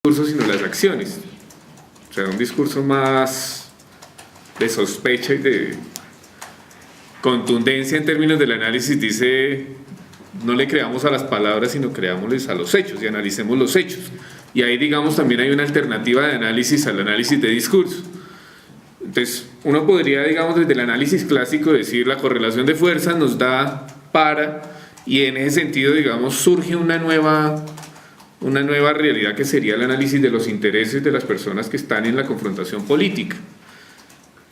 discurso sino las acciones. O sea, un discurso más de sospecha y de contundencia en términos del análisis dice: no le creamos a las palabras, sino creámosles a los hechos y analicemos los hechos. Y ahí, digamos, también hay una alternativa de análisis al análisis de discurso. Entonces, uno podría, digamos, desde el análisis clásico decir la correlación de fuerzas nos da para, y en ese sentido, digamos, surge una nueva realidad que sería el análisis de los intereses de las personas que están en la confrontación política.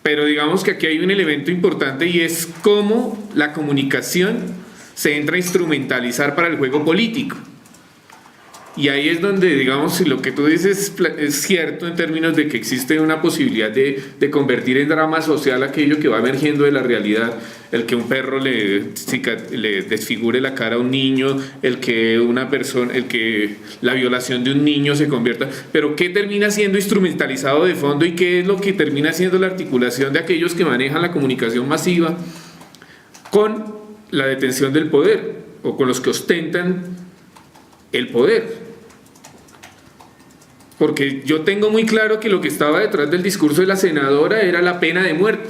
Pero digamos que aquí hay un elemento importante y es cómo la comunicación se entra a instrumentalizar para el juego político. Y ahí es donde, digamos, si lo que tú dices es cierto en términos de que existe una posibilidad de convertir en drama social aquello que va emergiendo de la realidad, el que un perro le desfigure la cara a un niño, el que la violación de un niño se convierta, pero ¿qué termina siendo instrumentalizado de fondo y qué es lo que termina siendo la articulación de aquellos que manejan la comunicación masiva con la detención del poder o con los que ostentan el poder? Porque yo tengo muy claro que lo que estaba detrás del discurso de la senadora era la pena de muerte.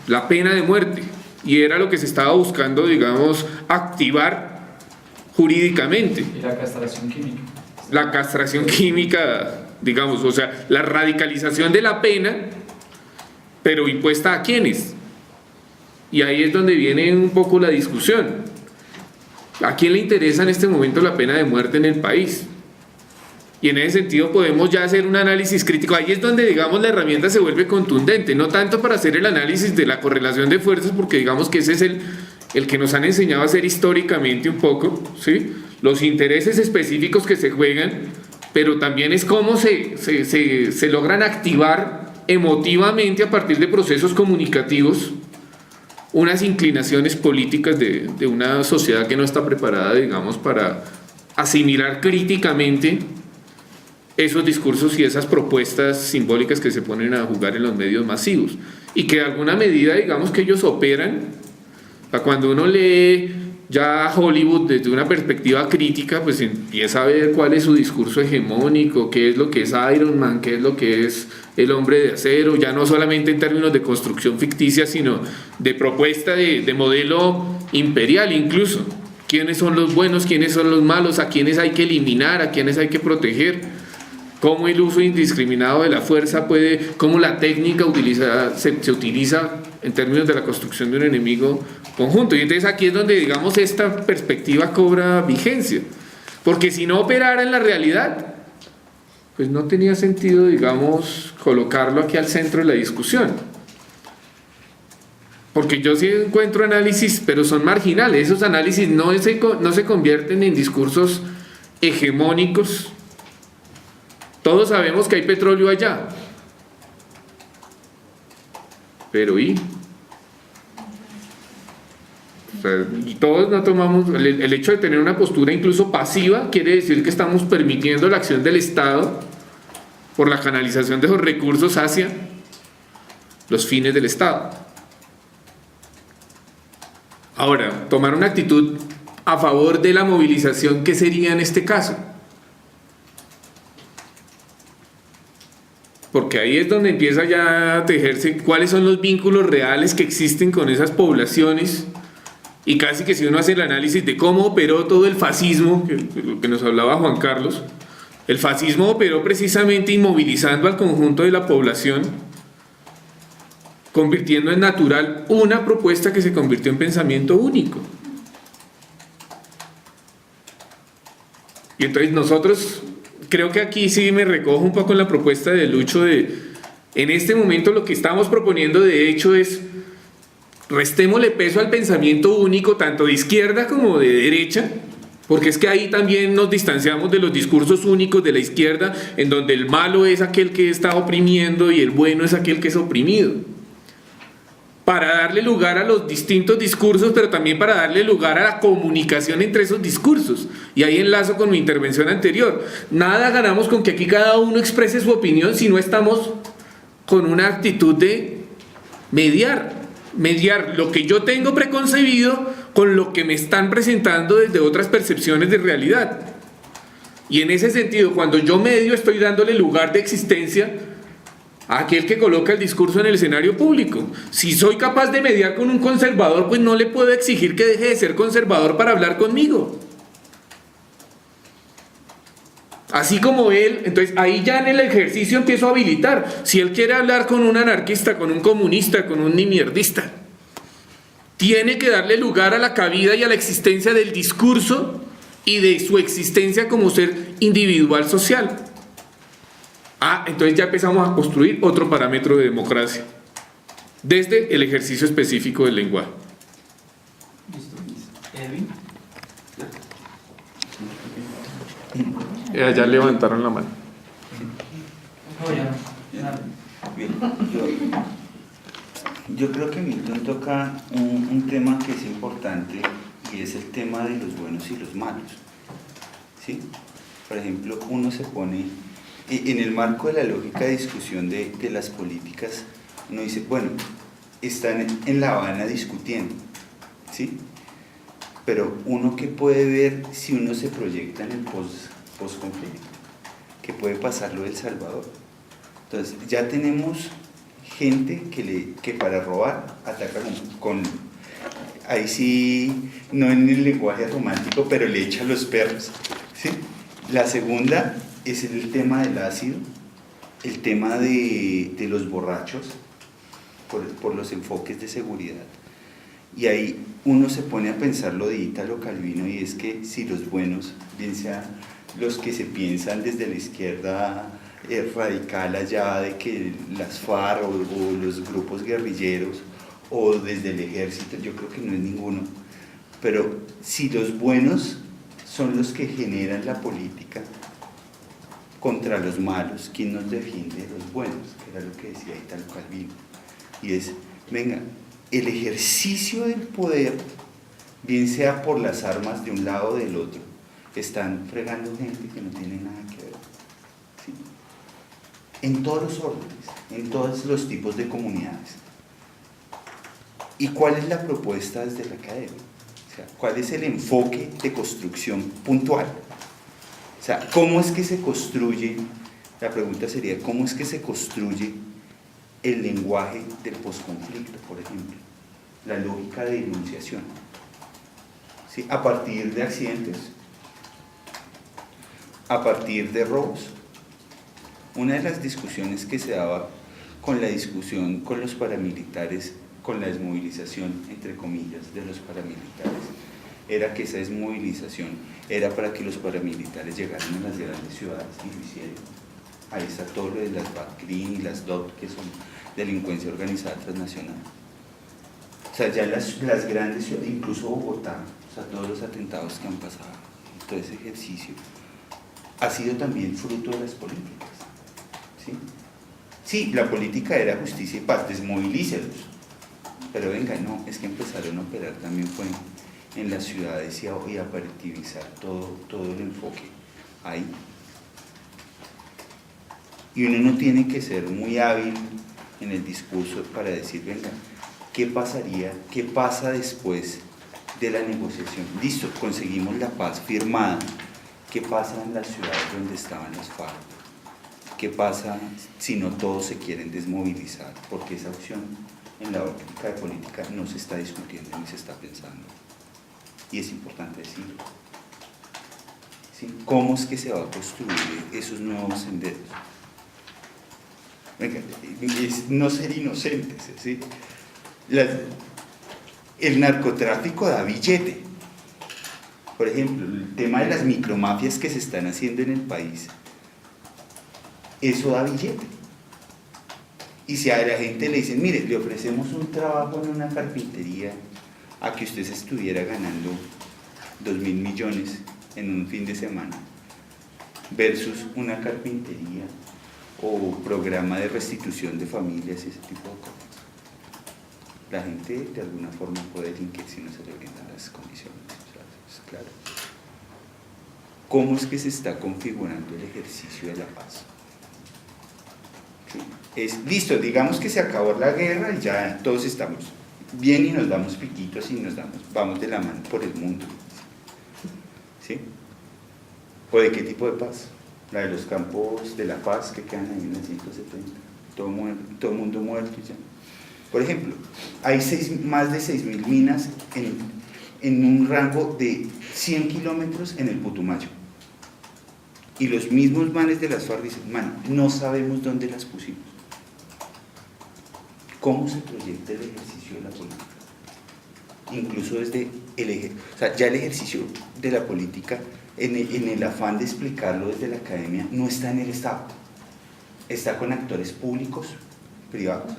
La pena de muerte. Y era lo que se estaba buscando, digamos, activar jurídicamente. Y la castración química. La castración química, digamos, o sea, la radicalización de la pena, pero impuesta a quiénes. Y ahí es donde viene un poco la discusión. ¿A quién le interesa en este momento la pena de muerte en el país? Y en ese sentido podemos ya hacer un análisis crítico. Ahí es donde, digamos, la herramienta se vuelve contundente, no tanto para hacer el análisis de la correlación de fuerzas, porque digamos que ese es el que nos han enseñado a hacer históricamente un poco, ¿sí? Los intereses específicos que se juegan, pero también es cómo se logran activar emotivamente a partir de procesos comunicativos unas inclinaciones políticas de una sociedad que no está preparada, digamos, para asimilar críticamente esos discursos y esas propuestas simbólicas que se ponen a jugar en los medios masivos. Y que de alguna medida, digamos, que ellos operan, cuando uno lee ya Hollywood desde una perspectiva crítica, pues empieza a ver cuál es su discurso hegemónico, qué es lo que es Iron Man, qué es lo que es el hombre de acero, ya no solamente en términos de construcción ficticia, sino de propuesta de modelo imperial incluso. ¿Quiénes son los buenos, quiénes son los malos, a quiénes hay que eliminar, a quiénes hay que proteger? Cómo el uso indiscriminado de la fuerza cómo la técnica se utiliza en términos de la construcción de un enemigo conjunto. Y entonces aquí es donde, digamos, esta perspectiva cobra vigencia. Porque si no operara en la realidad, pues no tenía sentido, digamos, colocarlo aquí al centro de la discusión. Porque yo sí encuentro análisis, pero son marginales. Esos análisis no se convierten en discursos hegemónicos. Todos sabemos que hay petróleo allá. Pero ¿y? O sea, todos no tomamos... El hecho de tener una postura incluso pasiva quiere decir que estamos permitiendo la acción del Estado por la canalización de esos recursos hacia los fines del Estado. Ahora, tomar una actitud a favor de la movilización, ¿qué sería en este caso? Porque ahí es donde empieza ya a tejerse cuáles son los vínculos reales que existen con esas poblaciones, y casi que si uno hace el análisis de cómo operó todo el fascismo, que nos hablaba Juan Carlos, el fascismo operó precisamente inmovilizando al conjunto de la población, convirtiendo en natural una propuesta que se convirtió en pensamiento único. Y entonces nosotros... Creo que aquí sí me recojo un poco en la propuesta de Lucho en este momento lo que estamos proponiendo de hecho es restémosle peso al pensamiento único tanto de izquierda como de derecha, porque es que ahí también nos distanciamos de los discursos únicos de la izquierda, en donde el malo es aquel que está oprimiendo y el bueno es aquel que es oprimido, para darle lugar a los distintos discursos, pero también para darle lugar a la comunicación entre esos discursos. Y ahí enlazo con mi intervención anterior. Nada ganamos con que aquí cada uno exprese su opinión si no estamos con una actitud de mediar lo que yo tengo preconcebido con lo que me están presentando desde otras percepciones de realidad. Y en ese sentido, cuando yo medio, estoy dándole lugar de existencia a aquel que coloca el discurso en el escenario público. Si soy capaz de mediar con un conservador, pues no le puedo exigir que deje de ser conservador para hablar conmigo. Así como él, entonces ahí ya en el ejercicio empiezo a habilitar. Si él quiere hablar con un anarquista, con un comunista, con un nimierdista, tiene que darle lugar a la cabida y a la existencia del discurso y de su existencia como ser individual social. Entonces ya empezamos a construir otro parámetro de democracia desde el ejercicio específico del lenguaje. Edwin. Ya levantaron la mano. Bien, yo creo que Milton toca un tema que es importante, y es el tema de los buenos y los malos, ¿sí? Por ejemplo, uno se pone en el marco de la lógica de discusión de las políticas, uno dice, bueno, están en La Habana discutiendo, ¿sí? Pero uno que puede ver si uno se proyecta en el post-conflicto, que puede pasar lo del Salvador. Entonces ya tenemos gente que para robar ataca con ahí sí, no en el lenguaje romántico, pero le echa a los perros, ¿sí? La segunda es el tema del ácido, el tema de los borrachos, por los enfoques de seguridad. Y ahí uno se pone a pensar lo de Ítalo Calvino, y es que si los buenos, bien sean los que se piensan desde la izquierda radical allá de que las FARC o los grupos guerrilleros, o desde el ejército, yo creo que no es ninguno, pero si los buenos son los que generan la política contra los malos, ¿quién nos defiende de los buenos? Que era lo que decía Ítalo Calvino. Y es, venga, el ejercicio del poder, bien sea por las armas de un lado o del otro, están fregando gente que no tiene nada que ver, ¿sí? En todos los órdenes, en todos los tipos de comunidades. ¿Y cuál es la propuesta desde la academia? O sea, ¿cuál es el enfoque de construcción puntual? O sea, ¿cómo es que se construye? La pregunta sería, ¿cómo es que se construye el lenguaje del posconflicto, por ejemplo? La lógica de enunciación, ¿sí? A partir de accidentes, a partir de robos. Una de las discusiones que se daba con la discusión con los paramilitares, con la desmovilización, entre comillas, de los paramilitares, era que esa desmovilización era para que los paramilitares llegaran a las grandes ciudades, y lo hicieron. Ahí está todo lo de las BACRIM y las DOT, que son delincuencia organizada transnacional. O sea, ya las grandes ciudades, incluso Bogotá, o sea, todos los atentados que han pasado, todo ese ejercicio, ha sido también fruto de las políticas, ¿sí? Sí, la política era justicia y paz, desmovilícelos, pero venga, no, es que empezaron a operar también fue en las ciudades y a operativizar todo el enfoque ahí. Y uno no tiene que ser muy hábil en el discurso para decir, venga, ¿qué pasaría? ¿Qué pasa después de la negociación? Listo, conseguimos la paz firmada. ¿Qué pasa en las ciudades donde estaban las FARC? ¿Qué pasa si no todos se quieren desmovilizar? Porque esa opción en la óptica de política no se está discutiendo ni se está pensando. Y es importante decirlo. ¿Sí? ¿Cómo es que se va a construir esos nuevos senderos? Venga, es no ser inocentes, ¿sí? El narcotráfico da billete. Por ejemplo, el tema de las micromafias que se están haciendo en el país, eso da billete. Y si a la gente le dicen, mire, le ofrecemos un trabajo en una carpintería a que usted se estuviera ganando 2.000 millones en un fin de semana, versus una carpintería o programa de restitución de familias y ese tipo de cosas, la gente de alguna forma puede delinquir si no se le brindan las condiciones. O sea, es claro. ¿Cómo es que se está configurando el ejercicio de la paz? ¿Sí? Es listo, digamos que se acabó la guerra y ya todos estamos bien y nos damos piquitos y vamos de la mano por el mundo, ¿sí? ¿O de qué tipo de paz? La de los campos de la paz que quedan ahí en la 170, todo el mundo muerto y ya. Por ejemplo, hay más de 6.000 minas en un rango de 100 kilómetros en el Putumayo. Y los mismos manes de las FARC dicen, man, no sabemos dónde las pusimos. ¿Cómo se proyecta el ejercicio de la política? Incluso desde ya el ejercicio de la política, en el afán de explicarlo desde la academia, no está en el Estado, está con actores públicos, privados.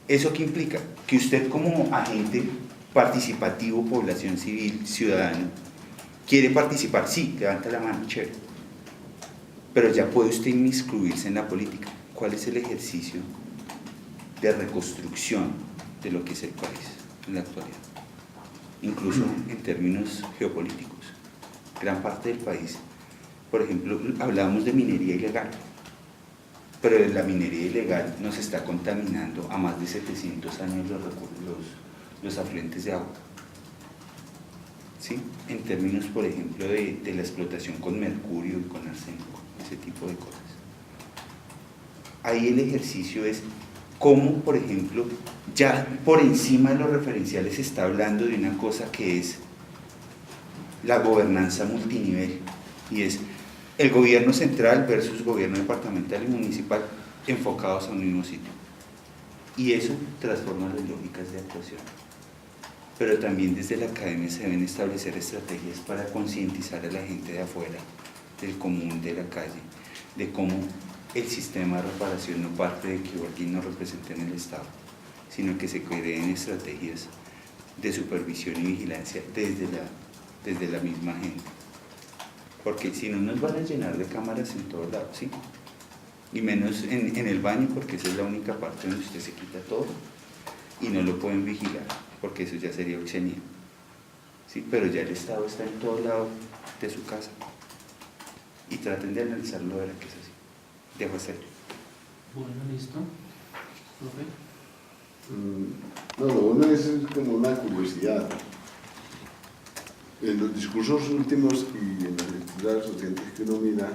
¿Eso qué implica? Que usted como agente participativo, población civil, ciudadano, quiere participar, sí, levanta la mano, chévere, pero ya puede usted inmiscuirse en la política. ¿Cuál es el ejercicio de reconstrucción de lo que es el país en la actualidad? Incluso en términos geopolíticos. Gran parte del país, por ejemplo, hablábamos de minería ilegal, pero la minería ilegal nos está contaminando a más de 700 años los afluentes de agua. ¿Sí? En términos, por ejemplo, de la explotación con mercurio y con arsénico, ese tipo de cosas. Ahí el ejercicio es cómo, por ejemplo, ya por encima de los referenciales se está hablando de una cosa que es la gobernanza multinivel, y es el gobierno central versus gobierno departamental y municipal enfocados a un mismo sitio. Y eso transforma las lógicas de actuación. Pero también desde la academia se deben establecer estrategias para concientizar a la gente de afuera, del común, de la calle, de cómo el sistema de reparación no parte de que alguien nos represente en el Estado, sino que se creen estrategias de supervisión y vigilancia desde la misma gente. Porque si no nos van a llenar de cámaras en todos lados, ¿sí? Y menos en el baño, porque esa es la única parte donde usted se quita todo y no lo pueden vigilar, porque eso ya sería obscenidad, ¿sí? Pero ya el Estado está en todo lado de su casa y traten de analizarlo, de verdad que es así. Dejo hacerlo. Bueno, listo. ¿Profe? No, lo bueno es como una curiosidad. En los discursos últimos y en las lecturas recientes que uno mira,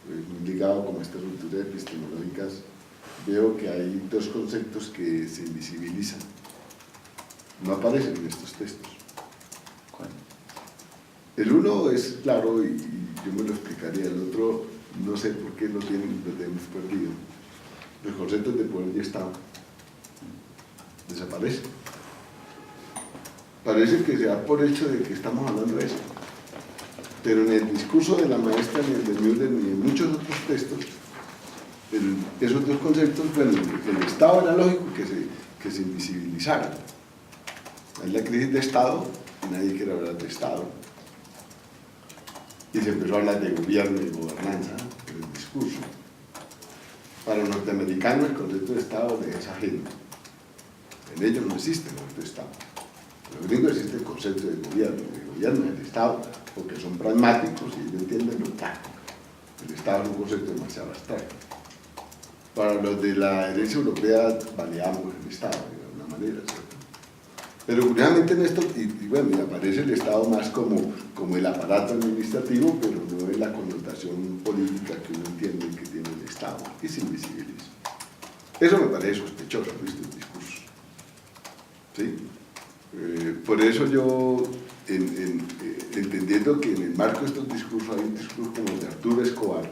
muy ligado con estas lecturas epistemológicas, veo que hay dos conceptos que se invisibilizan. No aparecen en estos textos. ¿Cuál? El uno es claro y yo me lo explicaría, el otro no sé por qué lo tenemos perdido. Los conceptos de poder y Estado desaparecen. Parece que se da por hecho de que estamos hablando de eso, pero en el discurso de la maestra, ni el de Müller, ni en muchos otros textos, esos dos conceptos, bueno, el Estado era lógico que se invisibilizaran. Es la crisis de Estado y nadie quiere hablar de Estado. Y se empezó a hablar de gobierno y gobernanza en el discurso. Para los norteamericanos el concepto de Estado es ajeno. En ellos no existe el concepto de Estado. En los gringos existe el concepto de gobierno. El gobierno es el Estado, porque son pragmáticos y ellos entienden lo práctico. El Estado es un concepto demasiado abstracto. Para los de la herencia europea baleamos el Estado de alguna manera, ¿cierto? Pero curiosamente en esto, y bueno, y aparece el Estado más como el aparato administrativo, pero no es la connotación política que uno entiende que tiene el Estado, que se invisibiliza. Eso me parece sospechoso, ¿viste? El discurso. ¿Sí? Por eso yo, entendiendo que en el marco de estos discursos hay un discurso como el de Arturo Escobar.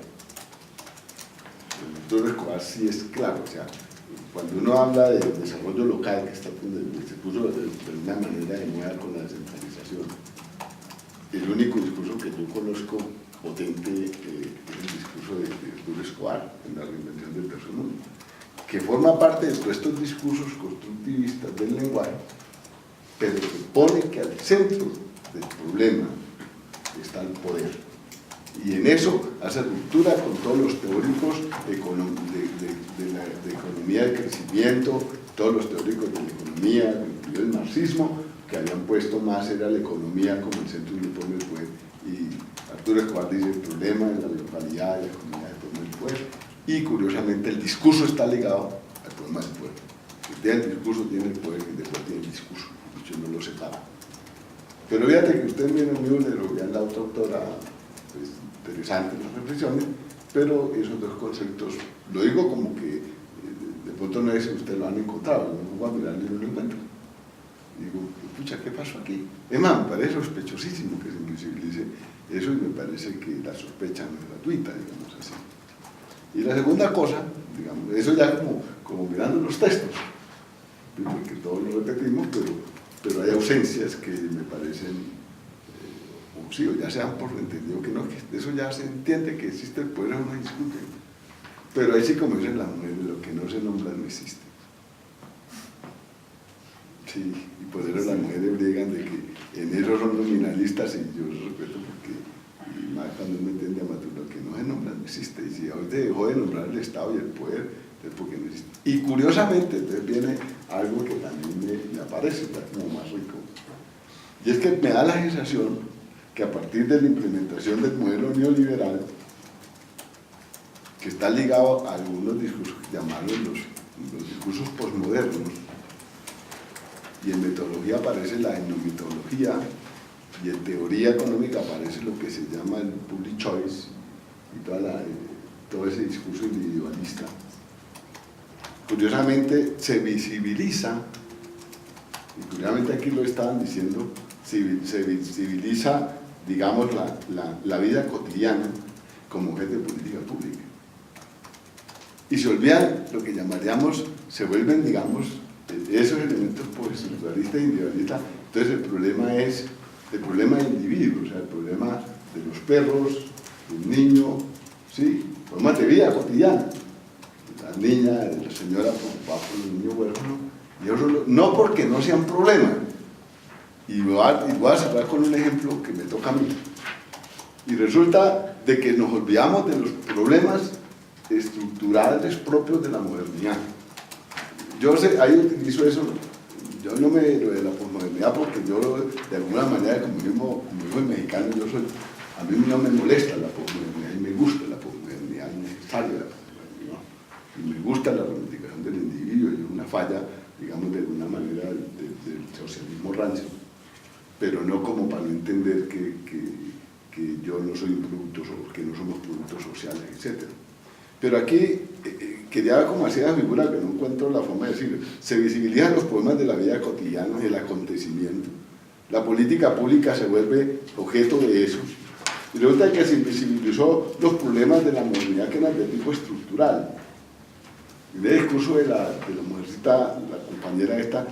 Arturo Escobar sí es claro, o sea, cuando uno habla de desarrollo local, que se puso de una manera de moda con la descentralización, el único discurso que yo conozco potente es el discurso de Arturo Escobar en la reinvención del tercer mundo, que forma parte de todos estos discursos constructivistas del lenguaje, pero que pone que al centro del problema está el poder. Y en eso hace ruptura con todos los teóricos de economía de crecimiento, todos los teóricos de la economía, incluido el marxismo, que habían puesto más era la economía como el centro uniforme del poder. Y Arturo Escobar dice el problema es la localidad, la economía del poder. Y curiosamente el discurso está ligado al problema del poder. El que tiene el discurso tiene el poder y después tiene el discurso. Yo no lo separo. Pero fíjate que usted viene en Müller o vean la otra autora, pues, interesantes las reflexiones, pero esos dos conceptos, lo digo como que de pronto no es si ustedes lo han encontrado, no voy a mirar y no lo encuentro. Digo, pucha, ¿qué pasó aquí? Es más, me parece sospechosísimo que se invisibilice eso y me parece que la sospecha no es gratuita, digamos así. Y la segunda cosa, digamos, eso ya como mirando los textos, porque todos lo repetimos, pero hay ausencias que me parecen, o sí, o ya se dan por entendido que no, que eso ya se entiende que existe, el poder no discute. Pero ahí sí, como dicen las mujeres, lo que no se nombra no existe. Sí, y por eso las mujeres llegan de que en eso son nominalistas y yo los respeto porque, y más cuando uno entiende a Maturana, lo que no se nombra no existe. Y si ahorita dejó de nombrar el Estado y el poder, es porque no existe. Y curiosamente, entonces viene algo que también me aparece, está como más rico. Y es que me da la sensación que a partir de la implementación del modelo neoliberal, que está ligado a algunos discursos, llamados los discursos posmodernos, y en metodología aparece la etnomitología, y en teoría económica aparece lo que se llama el public choice, y todo ese discurso individualista. Curiosamente se visibiliza, y curiosamente aquí lo estaban diciendo, se visibiliza, digamos, la vida cotidiana como objeto de política pública. Y se olvidan lo que llamaríamos, se vuelven, digamos, esos elementos postestructuralistas e individualistas. Entonces el problema es el problema del individuo, o sea, el problema de los perros, del niño, ¿sí? Problemas de vida cotidiana. La niña, la señora preocupada por el niño huérfano, y eso no porque no sean problemas. Y voy a cerrar con un ejemplo que me toca a mí. Y resulta de que nos olvidamos de los problemas estructurales propios de la modernidad. Yo sé, ahí utilizo eso, yo no me lo de la posmodernidad porque yo de alguna manera como hijo mexicano, a mí no me molesta la posmodernidad y me gusta la posmodernidad, es necesaria la posmodernidad. Y me gusta la reivindicación del individuo, y es una falla, digamos, de alguna manera del socialismo rancio, pero no como para no entender que yo no soy un producto, que no somos productos sociales, etc. Pero aquí quería como hacer la figura que no encuentro la forma de decirlo. Se visibilizan los problemas de la vida cotidiana, del acontecimiento. La política pública se vuelve objeto de eso. Y resulta que se invisibilizó los problemas de la modernidad que eran de tipo estructural. En el discurso de la mujercita, la compañera esta,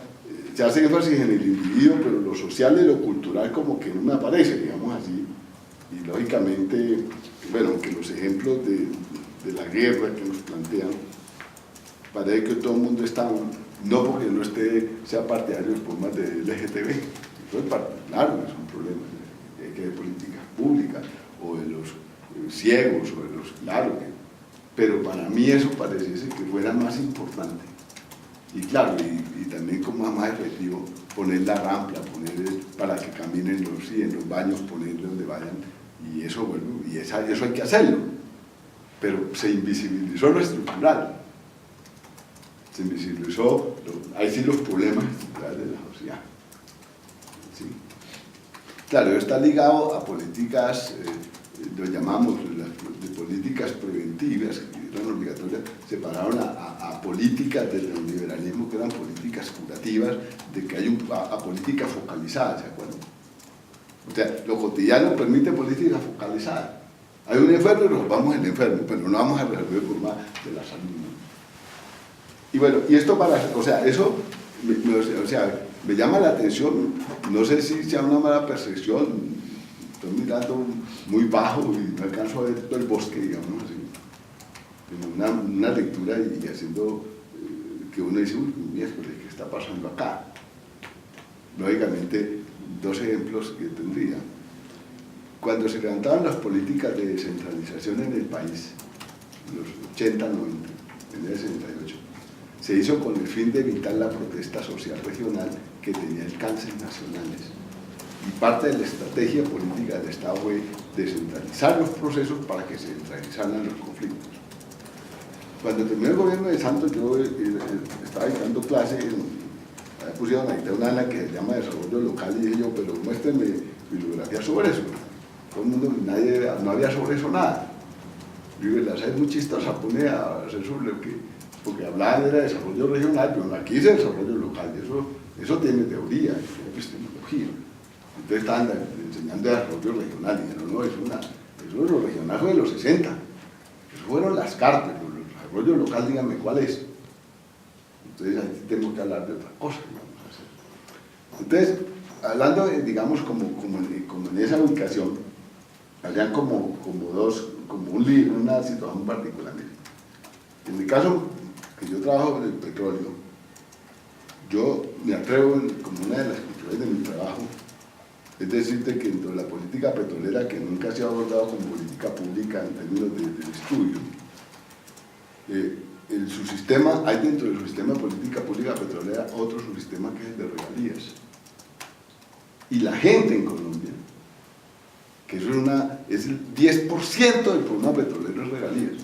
se hace énfasis en el individuo, pero lo social y lo cultural como que no me aparece, digamos así. Y lógicamente, bueno, que los ejemplos de la guerra que nos plantean, parece que todo el mundo está, no porque no sea partidario de los problemas de LGTB, eso es claro, es un problema, que de políticas públicas, o de los ciegos, o de los, claro, pero para mí eso pareciese que fuera más importante. Y claro, y también como más efectivo, poner la rampla, para que caminen en los baños, poner donde vayan, y eso, bueno, y eso hay que hacerlo. Pero se invisibilizó lo estructural, se invisibilizó, ahí sí los problemas estructurales de la sociedad. ¿Sí? Claro, está ligado a políticas, lo llamamos de políticas preventivas, que eran obligatorias, se pararon a políticas del neoliberalismo, que eran políticas curativas, de que hay a políticas focalizadas, ¿se acuerdan? O sea, lo cotidiano permite políticas focalizadas. Hay un enfermo y nos vamos el enfermo, pero no vamos a resolver el problema de la salud. Y bueno, y esto eso me llama la atención, no sé si sea una mala percepción, estoy mirando muy bajo y no alcanzo a ver todo el bosque, digamos así, en una lectura y haciendo que uno dice, uy, miércoles, ¿qué está pasando acá? Lógicamente, dos ejemplos que tendría. Cuando se levantaban las políticas de descentralización en el país, en los 80, 90, en el 68, se hizo con el fin de evitar la protesta social regional que tenía alcances nacionales. Y parte de la estrategia política del Estado fue descentralizar los procesos para que se centralizaran los conflictos. Cuando terminó el gobierno de Santos, yo estaba dictando clase, pusieron ahí una ala que se llama Desarrollo Local, y dije yo, pero muéstrenme bibliografía sobre eso. todo el mundo, no había sobre eso nada. Uribe Laza es muy chistosa, pone a hacer sobre lo que, porque hablaban de desarrollo regional, pero aquí es desarrollo local, y eso tiene teoría, tiene epistemología. Entonces estaban enseñando desarrollo regional, y dijeron, no, eso es lo regional fue de los 60, eso fueron las cartas, el desarrollo local, díganme cuál es. Entonces ahí tenemos que hablar de otra cosa, digamos así. Entonces, hablando, digamos, como en esa ubicación, habían como un libro, una situación particular. En mi caso, que yo trabajo en el petróleo, yo me atrevo, como una de las cuestiones de mi trabajo, es decirte que dentro de la política petrolera, que nunca se ha abordado como política pública en términos del estudio, el subsistema, hay dentro del sistema de política pública petrolera otro subsistema que es el de regalías. Y la gente en Colombia, que eso es el 10% del problema petrolero es regalías.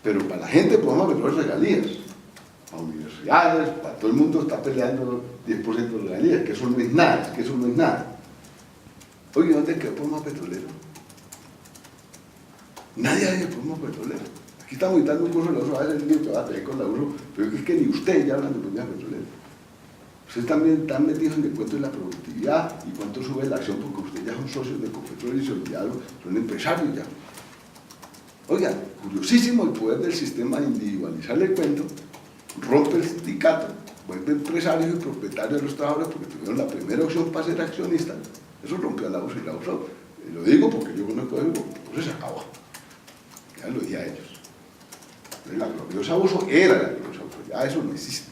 Pero para la gente el problema petrolero es regalías. Para universidades, para todo el mundo está peleando 10% de regalías, que eso no es nada, que eso no es nada. Oye, ¿dónde quedó el problema petrolero? Nadie hay el problema petrolero. Aquí estamos editando un curso de la USO, a veces el libro que va a traer con la USO, pero es que ni usted ya hablan de problema petrolero. Ustedes también están metidos en el cuento de la productividad y cuánto sube la acción, porque ustedes ya son socios de Ecopetrol y se olvidaron, son empresarios ya. Oigan, curiosísimo el poder del sistema de individualizarle el cuento, rompe el sindicato, vuelve empresarios y propietarios de los trabajadores porque tuvieron la primera opción para ser accionistas. Eso rompió a la USO y la USO. Lo digo porque yo conozco eso, pues se acabó. Ya lo dije a ellos. La gloriosa USO era la gloriosa USO, ya eso no existe.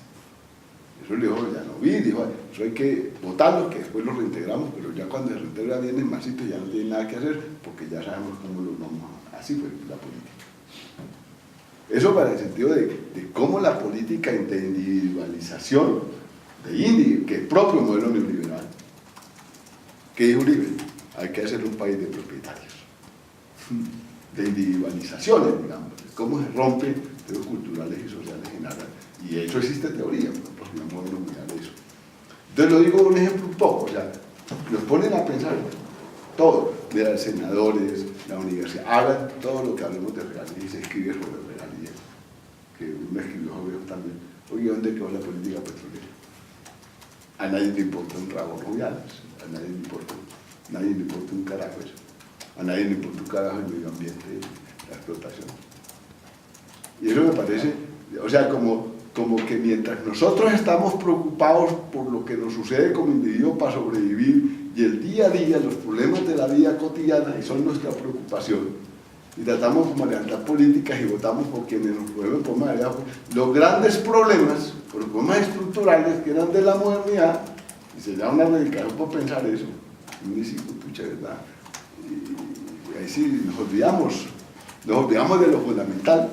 Eso le dijo, ya no vi, dijo, eso hay que votarlo, que después lo reintegramos, pero ya cuando se reintegra viene más sitio ya no tiene nada que hacer, porque ya sabemos cómo lo vamos a... Así fue la política. Eso para el sentido de cómo la política de individualización, que es propio modelo neoliberal, que dijo Uribe, hay que hacer un país de propietarios, de individualizaciones, digamos, de cómo se rompen temas culturales y sociales en general. Y de hecho existe teoría, porque no podemos mirar eso. Entonces lo digo un ejemplo un poco, o sea, nos ponen a pensar todo, de los senadores, la universidad, hablan todo lo que hablemos de regalías y se escribe sobre regalías, que uno escribió sobre también. Oye, ¿dónde quedó la política petrolera? A nadie le importa un rabo Rubiales, a nadie le importa un carajo eso, a nadie le importa un carajo el medio ambiente, la explotación. Y eso me parece, o sea, como que mientras nosotros estamos preocupados por lo que nos sucede como individuos para sobrevivir y el día a día, los problemas de la vida cotidiana, y son nuestra preocupación, y tratamos como de levantar políticas y votamos por quienes nos pueden formar los grandes problemas, los problemas estructurales que eran de la modernidad, y se da una radicación por pensar eso, y uno dice, pucha, ¿verdad? Y ahí sí nos olvidamos de lo fundamental.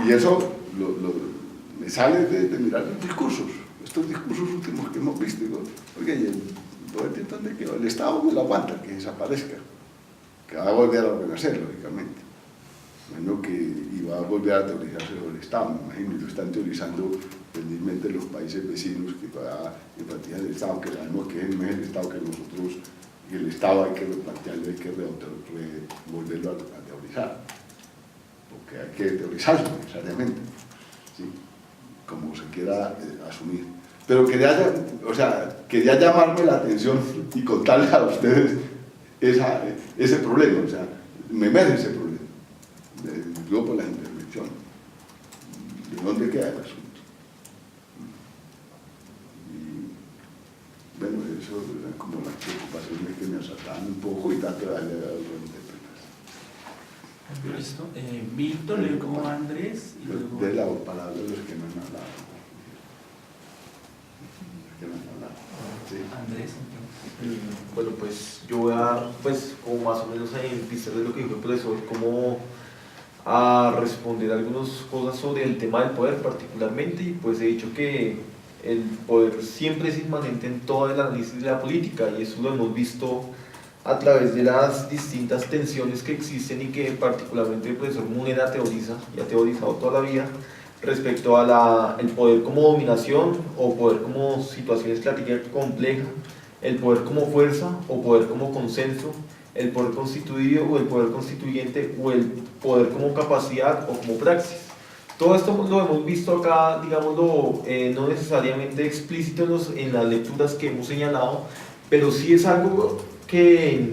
Y eso me sale de mirar los discursos, estos discursos últimos que hemos visto. Digo, oiga, ¿y el poder dónde quedó? El Estado no lo aguanta, que desaparezca, que va a volver a renacer, lógicamente. Bueno, que iba a volver a teorizarse sobre el Estado, me imagino, y lo están teorizando felizmente los países vecinos que todavía enfatizan el Estado, que sabemos que no es el Estado que nosotros, y el Estado hay que replantearlo, hay que volverlo a teorizar. Que hay que teorizarlo necesariamente, ¿sí? Como se quiera asumir. Pero quería llamarme la atención y contarles a ustedes ese problema, o sea, me emerge ese problema, luego por las intervenciones, de dónde queda el asunto. Y bueno, eso eran como las preocupaciones que me asaltaban un poco y tanto de darle a la Listo. Víctor, luego Andrés y luego... De la palabra de los que no han hablado. Sí. Andrés, entonces. Bueno, pues yo voy a, pues, como más o menos a empezar de lo que dijo el profesor, como a responder algunas cosas sobre el tema del poder particularmente, y pues he dicho que el poder siempre es inmanente en todo el análisis de la política, y eso lo hemos visto a través de las distintas tensiones que existen y que particularmente el profesor Munera teoriza y ha teorizado toda la vida respecto a el poder como dominación o poder como situación estratégica compleja el poder como fuerza o poder como consenso, el poder constituido o el poder constituyente, o el poder como capacidad o como praxis. Todo esto lo hemos visto acá, digámoslo, no necesariamente explícito en las lecturas que hemos señalado, pero sí es algo que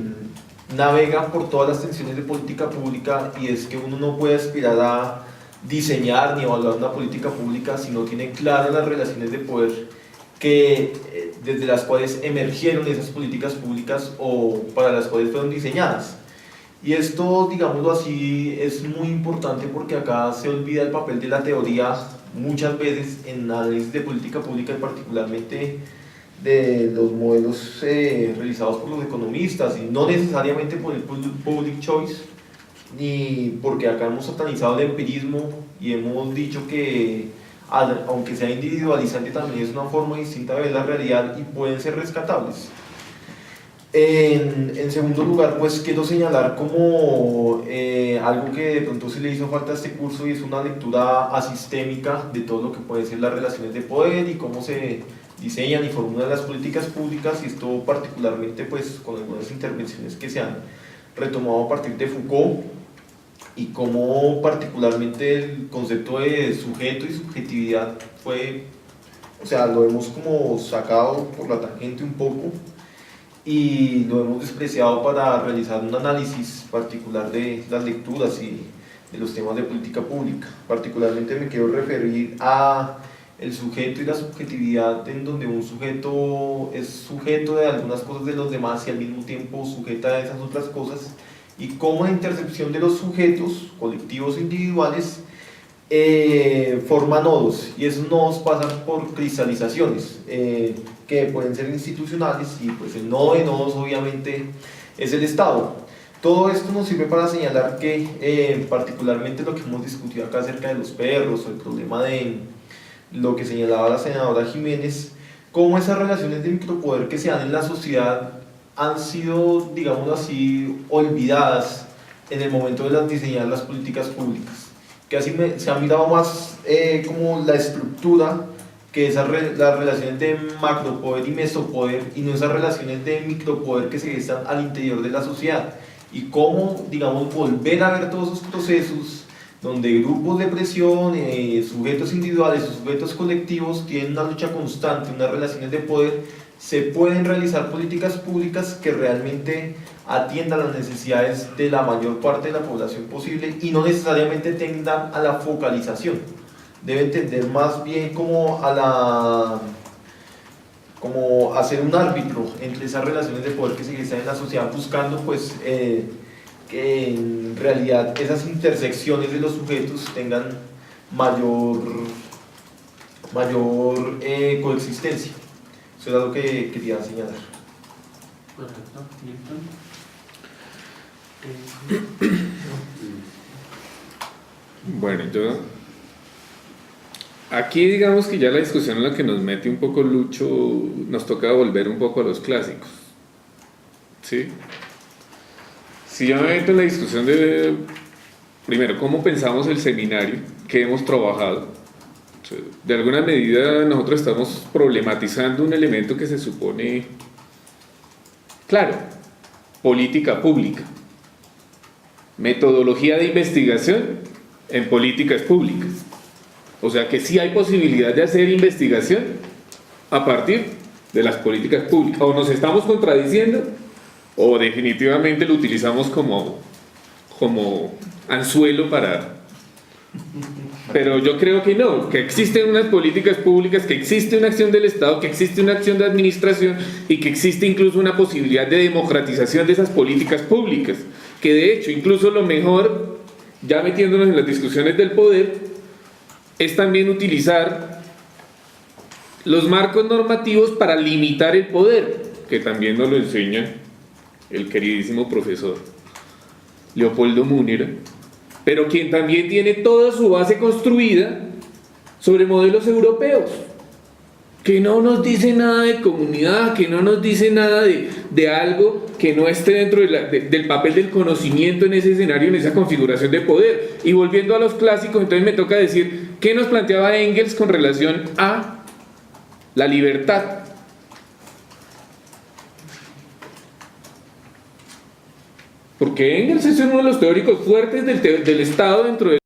navega por todas las tensiones de política pública, y es que uno no puede aspirar a diseñar ni evaluar una política pública si no tiene claras las relaciones de poder que, desde las cuales emergieron esas políticas públicas o para las cuales fueron diseñadas. Y esto, digámoslo así, es muy importante porque acá se olvida el papel de la teoría muchas veces en análisis de política pública, y particularmente de los modelos realizados por los economistas, y no necesariamente por el public choice, ni porque acá hemos satanizado el empirismo y hemos dicho que, aunque sea individualizante, también es una forma distinta de ver la realidad y pueden ser rescatables. En segundo lugar, pues quiero señalar como algo que de pronto sí le hizo falta a este curso, y es una lectura asistémica de todo lo que pueden ser las relaciones de poder y cómo se diseñan y formulan las políticas públicas, y esto particularmente pues con algunas intervenciones que se han retomado a partir de Foucault, y cómo particularmente el concepto de sujeto y subjetividad fue, o sea, lo hemos como sacado por la tangente un poco y lo hemos despreciado para realizar un análisis particular de las lecturas y de los temas de política pública. Particularmente me quiero referir a el sujeto y la subjetividad, en donde un sujeto es sujeto de algunas cosas de los demás y al mismo tiempo sujeta a esas otras cosas, y cómo la intercepción de los sujetos, colectivos e individuales, forma nodos, y esos nodos pasan por cristalizaciones que pueden ser institucionales, y pues el nodo de nodos obviamente es el Estado. Todo esto nos sirve para señalar que particularmente lo que hemos discutido acá acerca de los perros, o el problema de lo que señalaba la senadora Jiménez, cómo esas relaciones de micropoder que se dan en la sociedad han sido, digámoslo así, olvidadas en el momento de diseñar las políticas públicas, que así se ha mirado más como la estructura que esas las relaciones de macropoder y mesopoder, y no esas relaciones de micropoder que se gestan al interior de la sociedad, y cómo, digamos, volver a ver todos esos procesos donde grupos de presión, sujetos individuales o sujetos colectivos tienen una lucha constante, unas relaciones de poder. Se pueden realizar políticas públicas que realmente atiendan las necesidades de la mayor parte de la población posible, y no necesariamente tendan a la focalización. Deben tender más bien como como a ser un árbitro entre esas relaciones de poder que se gestan en la sociedad, buscando pues que en realidad esas intersecciones de los sujetos tengan mayor coexistencia. Eso era lo que quería señalar. Correcto, Milton. Bueno, yo aquí digamos que ya la discusión en la que nos mete un poco Lucho, nos toca volver un poco a los clásicos, ¿sí? Si yo me meto en la discusión de, primero, cómo pensamos el seminario que hemos trabajado, de alguna medida nosotros estamos problematizando un elemento que se supone, claro, política pública, metodología de investigación en políticas públicas. O sea que sí hay posibilidad de hacer investigación a partir de las políticas públicas. O nos estamos contradiciendo, o definitivamente lo utilizamos como anzuelo para... Pero yo creo que no, que existen unas políticas públicas, que existe una acción del Estado, que existe una acción de administración, y que existe incluso una posibilidad de democratización de esas políticas públicas, que de hecho incluso lo mejor, ya metiéndonos en las discusiones del poder, es también utilizar los marcos normativos para limitar el poder, que también nos lo enseña el queridísimo profesor Leopoldo Múnera, pero quien también tiene toda su base construida sobre modelos europeos, que no nos dice nada de comunidad, que no nos dice nada de algo que no esté dentro del papel del conocimiento en ese escenario, en esa configuración de poder. Y volviendo a los clásicos, entonces me toca decir, ¿qué nos planteaba Engels con relación a la libertad? Porque Engels es uno de los teóricos fuertes del Estado dentro de